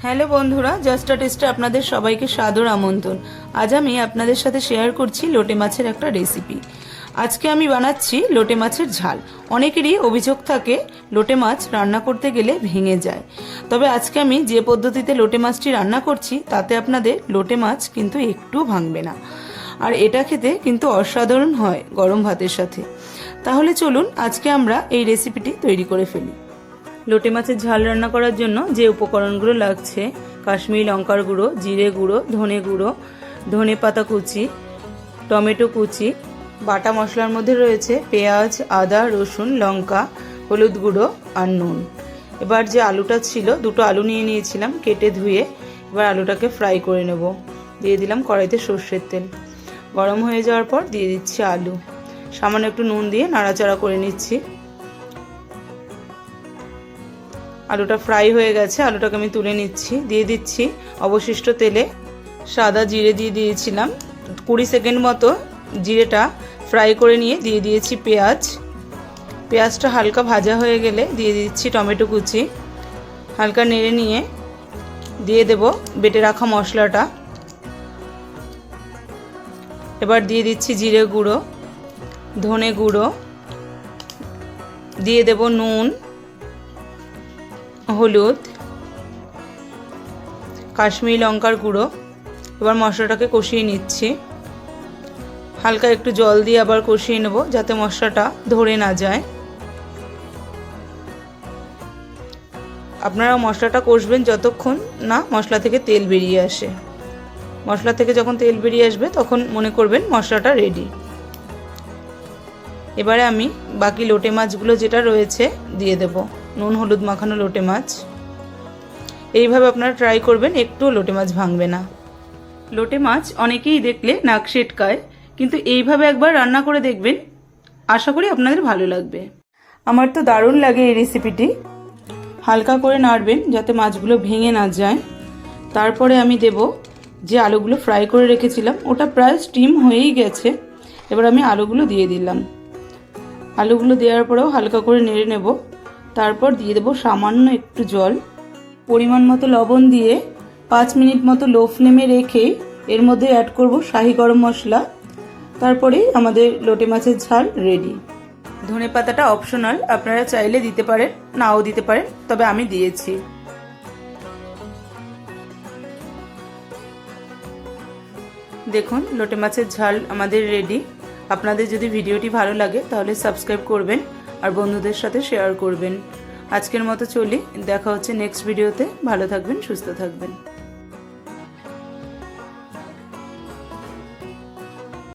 Hello বন্ধুরা, just আ টেস্টে আপনাদের সবাইকে সাদর আমন্ত্রণ। আজ আমি আপনাদের সাথে শেয়ার করছি লোটে মাছের একটা রেসিপি। আজকে আমি বানাচ্ছি লোটে মাছের ঝাল। অনেকেরই অভিযোগ থাকে লোটে মাছ রান্না করতে গেলে ভেঙে যায়, তবে আজকে আমি যে পদ্ধতিতে লোটে মাছটি রান্না করছি তাতে আপনাদের লোটে মাছ কিন্তু একটু ভাঙবে না, আর এটা খেতে কিন্তু অসাধারণ হয় গরম ভাতের সাথে। তাহলে চলুন আজকে আমরা এই রেসিপিটি তৈরি করে ফেলি। লোটে মাছের ঝাল রান্না করার জন্য যে উপকরণগুলো লাগছে: কাশ্মীরি লঙ্কার গুঁড়ো, জিরে গুঁড়ো, ধনে গুঁড়ো, ধনে পাতা কুচি, টমেটো কুচি। বাটা মশলার মধ্যে রয়েছে পেঁয়াজ, আদা, রসুন, লঙ্কা, হলুদ গুঁড়ো আর নুন। এবার যে আলুটা ছিল, দুটো আলু নিয়ে নিয়েছিলাম কেটে ধুয়ে। এবার আলুটাকে ফ্রাই করে নেব। দিয়ে দিলাম কড়াইতে সর্ষের তেল। গরম হয়ে যাওয়ার পর দিয়ে দিচ্ছি আলু। সামান্য একটু নুন দিয়ে নাড়াচাড়া করে নিচ্ছি। আলুটা ফ্রাই হয়ে গেছে, আলুটাকে আমি তুলে নিচ্ছি। দিয়ে দিচ্ছি অবশিষ্ট তেলে সাদা জিরে দিয়ে দিয়েছিলাম। 20 সেকেন্ড মতো জিরেটা ফ্রাই করে নিয়ে দিয়ে দিয়েছি পেঁয়াজ। পেঁয়াজটা হালকা ভাজা হয়ে গেলে দিয়ে দিচ্ছি টমেটো কুচি। হালকা নেড়ে নিয়ে দিয়ে দেব বেটে রাখা মশলাটা। এবার দিয়ে দিচ্ছি জিরে গুঁড়ো, ধনে গুঁড়ো, দিয়ে দেব নুন, হলুদ, কাশ্মীরি লঙ্কার গুঁড়ো। এবার মশলাটাকে কষিয়ে নিচ্ছি। হালকা একটু জল দিয়ে আবার কষিয়ে নেব যাতে মশলাটা ধরে না যায়। আপনারা মশলাটা কষবেন যতক্ষণ না মশলা থেকে তেল বেরিয়ে আসে। মশলা থেকে যখন তেল বেরিয়ে আসবে তখন মনে করবেন মশলাটা রেডি। এবারে আমি বাকি লোটে মাছগুলো যেটা রয়েছে দিয়ে দেব। নুন হলুদ মাখানো লোটে মাছ। এইভাবে আপনারা ট্রাই করবেন, একটুও লোটে মাছ ভাঙবে না। লোটে মাছ অনেকেই দেখলে নাক সেটকায়, কিন্তু এইভাবে একবার রান্না করে দেখবেন, আশা করি আপনাদের ভালো লাগবে। আমার তো দারুণ লাগে এই রেসিপিটি। হালকা করে নাড়বেন যাতে মাছগুলো ভেঙে না যায়। তারপরে আমি দেব যে আলুগুলো ফ্রাই করে রেখেছিলাম, ওটা প্রায় স্টিম হয়েই গেছে। এবার আমি আলুগুলো দিয়ে দিলাম। আলুগুলো দেওয়ার পরেও হালকা করে নেড়ে নেব। তারপর দিয়ে দেবো সামান্য একটু জল, পরিমাণ মতো লবণ দিয়ে 5 মিনিট মতো লো ফ্লেমে রেখে এর মধ্যে অ্যাড করব শাহি গরম মশলা। তারপরেই আমাদের লোটে মাছের ঝাল রেডি। ধনে পাতাটা অপশনাল, আপনারা চাইলে দিতে পারেন, নাও দিতে পারেন, তবে আমি দিয়েছি। দেখুন লোটে মাছের ঝাল আমাদের রেডি। আপনাদের যদি ভিডিওটি ভালো লাগে তাহলে সাবস্ক্রাইব করবেন আর বন্ধুদের সাথে শেয়ার করবেন। আজকের মতো চলি, দেখা হচ্ছে নেক্সট ভিডিওতে। ভালো থাকবেন, সুস্থ থাকবেন।